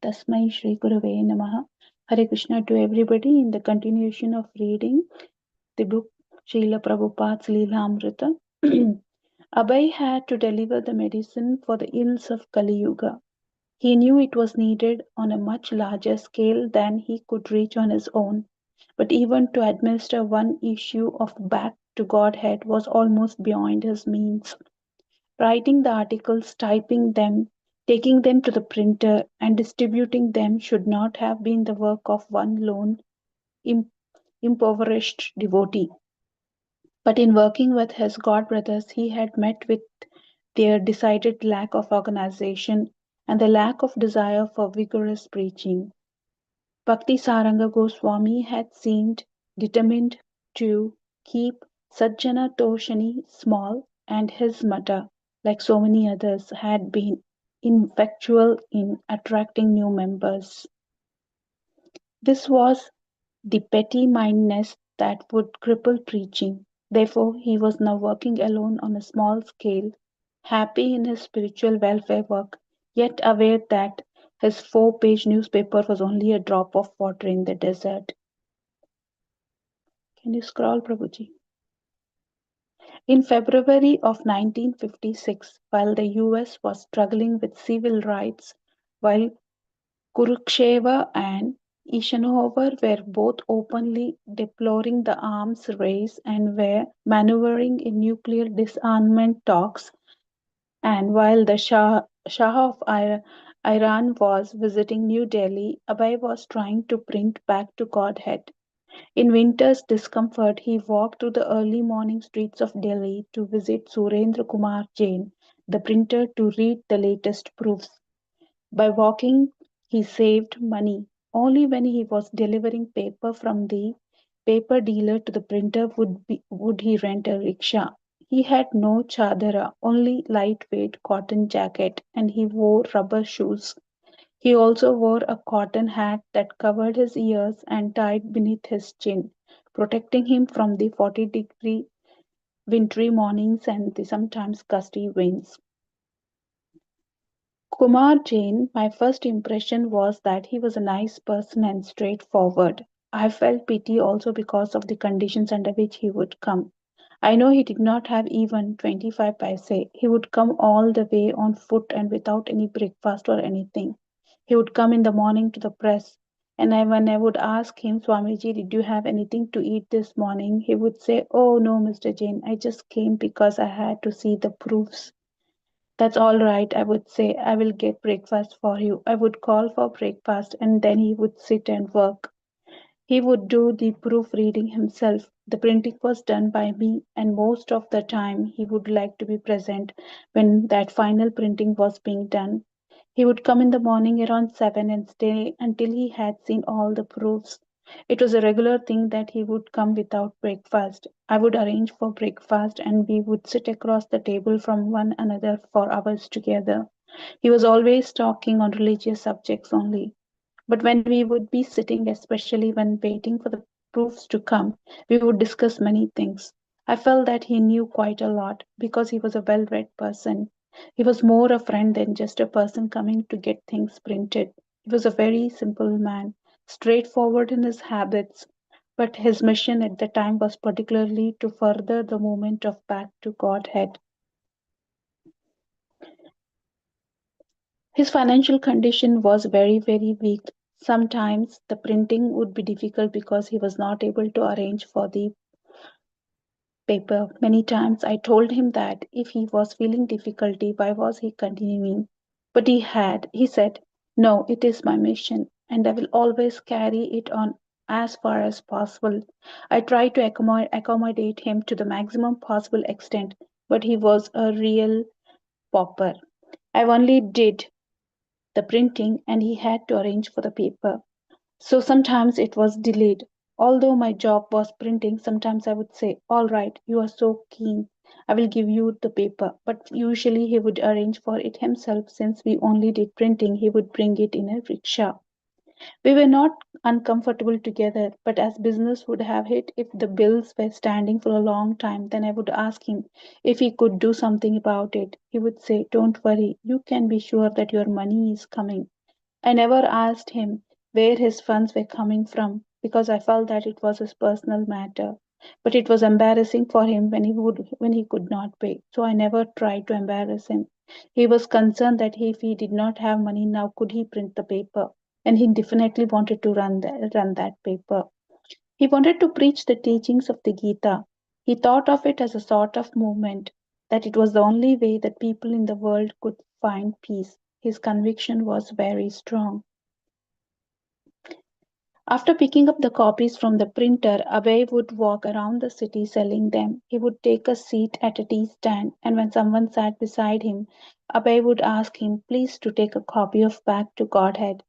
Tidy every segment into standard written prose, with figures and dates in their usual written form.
Tasmai Shri Gurave Namaha. Hare Krishna to everybody. In the continuation of reading the book Srila Prabhupada's Lilamrita, Abhay had to deliver the medicine for the ills of Kali Yuga. He knew it was needed on a much larger scale than he could reach on his own, but even to administer one issue of Back to Godhead was almost beyond his means. Writing the articles, typing them, taking them to the printer, and distributing them should not have been the work of one lone, impoverished devotee. But in working with his god brothers, he had met with their decided lack of organization and the lack of desire for vigorous preaching. Bhakti Saranga Goswami had seemed determined to keep Sajjana Toshani small, and his mata, like so many others, had been ineffectual in attracting new members. This was the petty mindedness that would cripple preaching. Therefore, he was now working alone on a small scale, happy in his spiritual welfare work, yet aware that his 4-page newspaper was only a drop of water in the desert. Can you scroll, Prabhuji? In February of 1956, while the US was struggling with civil rights, while Kuruksheva and Eisenhower were both openly deploring the arms race and were maneuvering in nuclear disarmament talks, and while the Shah of Iran was visiting New Delhi, Abhay was trying to print Back to Godhead. In winter's discomfort, he walked through the early morning streets of Delhi to visit Surendra Kumar Jain, the printer, to read the latest proofs. By walking, he saved money. Only when he was delivering paper from the paper dealer to the printer would he rent a rickshaw. He had no chadara, only lightweight cotton jacket, and he wore rubber shoes. He also wore a cotton hat that covered his ears and tied beneath his chin, protecting him from the 40-degree wintry mornings and the sometimes gusty winds. Kumar Jain, my first impression was that he was a nice person and straightforward. I felt pity also because of the conditions under which he would come. I know he did not have even 25 paise. He would come all the way on foot and without any breakfast or anything. He would come in the morning to the press, and when I would ask him, Swamiji, did you have anything to eat this morning? He would say, Oh no, Mr. Jain, I just came because I had to see the proofs. That's all right, I would say. I will get breakfast for you. I would call for breakfast and then he would sit and work. He would do the proofreading himself. The printing was done by me, and most of the time he would like to be present when that final printing was being done. He would come in the morning around 7 and stay until he had seen all the proofs. It was a regular thing that he would come without breakfast. I would arrange for breakfast and we would sit across the table from one another for hours together. He was always talking on religious subjects only. But when we would be sitting, especially when waiting for the proofs to come, we would discuss many things. I felt that he knew quite a lot because he was a well read person. He was more a friend than just a person coming to get things printed. He was a very simple man, straightforward in his habits, but his mission at the time was particularly to further the movement of Back to Godhead. His financial condition was very, very weak. Sometimes the printing would be difficult because he was not able to arrange for the paper. Many times I told him that if he was feeling difficulty, why was he continuing? But he said, No, it is my mission, and I will always carry it on as far as possible. I tried to accommodate him to the maximum possible extent, but he was a real pauper. I only did the printing and he had to arrange for the paper. So sometimes it was delayed. Although my job was printing, sometimes I would say, All right, you are so keen. I will give you the paper. But usually he would arrange for it himself. Since we only did printing, he would bring it in a rickshaw. We were not uncomfortable together, but as business would have it, if the bills were standing for a long time, then I would ask him if he could do something about it. He would say, Don't worry, you can be sure that your money is coming. I never asked him where his funds were coming from because I felt that it was his personal matter. But it was embarrassing for him when he could not pay. So I never tried to embarrass him. He was concerned that if he did not have money now, could he print the paper? And he definitely wanted to run that paper. He wanted to preach the teachings of the Gita. He thought of it as a sort of movement, that it was the only way that people in the world could find peace. His conviction was very strong. After picking up the copies from the printer, Abhay would walk around the city selling them. He would take a seat at a tea stand, and when someone sat beside him, Abhay would ask him, please, to take a copy of Back to Godhead.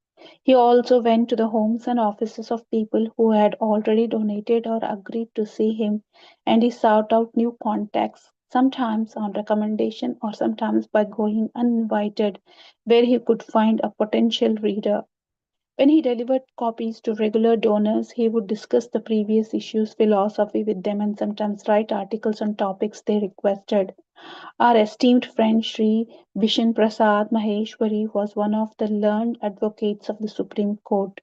He also went to the homes and offices of people who had already donated or agreed to see him, and he sought out new contacts, sometimes on recommendation or sometimes by going uninvited, where he could find a potential reader. When he delivered copies to regular donors, he would discuss the previous issue's philosophy with them and sometimes write articles on topics they requested. Our esteemed friend Sri Bishan Prasad Maheshwari was one of the learned advocates of the Supreme Court,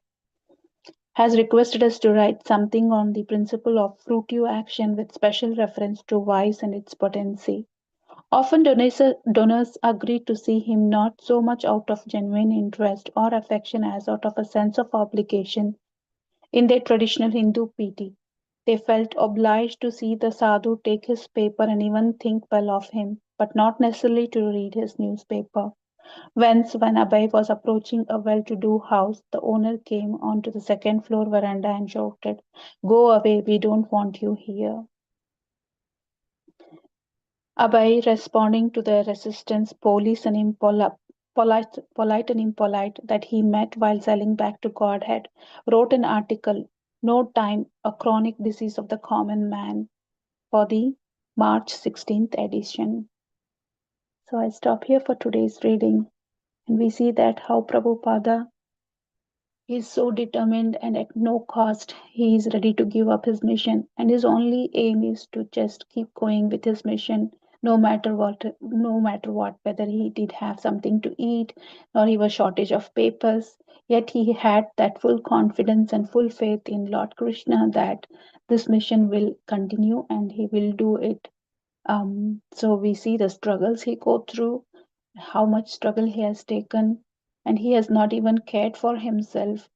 has requested us to write something on the principle of fruitive action with special reference to vice and its potency. Often donors agreed to see him not so much out of genuine interest or affection as out of a sense of obligation in their traditional Hindu pity. They felt obliged to see the sadhu take his paper and even think well of him, but not necessarily to read his newspaper. Once, when Abhay was approaching a well to do house, the owner came onto the second floor veranda and shouted, go away, we don't want you here. Abai, responding to the resistance, police and polite and impolite that he met while selling Back to Godhead, wrote an article, No Time, a Chronic Disease of the Common Man, for the March 16th edition. So I stop here for today's reading, and we see that how Prabhupada is so determined and at no cost he is ready to give up his mission, and his only aim is to just keep going with his mission no matter what, whether he did have something to eat or he was shortage of papers. Yet he had that full confidence and full faith in Lord Krishna that this mission will continue and he will do it. So we see the struggles he go through, how much struggle he has taken, and he has not even cared for himself.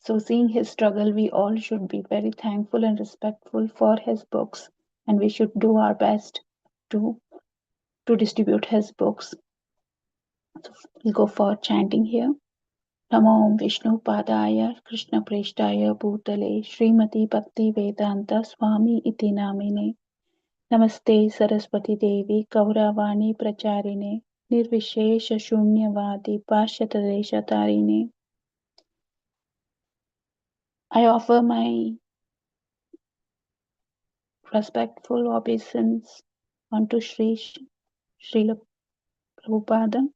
So, seeing his struggle, we all should be very thankful and respectful for his books, and we should do our best to to distribute his books. So, we'll go for chanting here. Namo Vishnu Padaya Krishna Preshtaya Bhutale Srimati Bhakti Vedanta Swami Iti Namine Namaste Saraswati Devi Kauravani Pracharine Nirvishesha Shunyavadi Pashyatadesha Tarine. I offer my respectful obeisance unto Srila Prabupada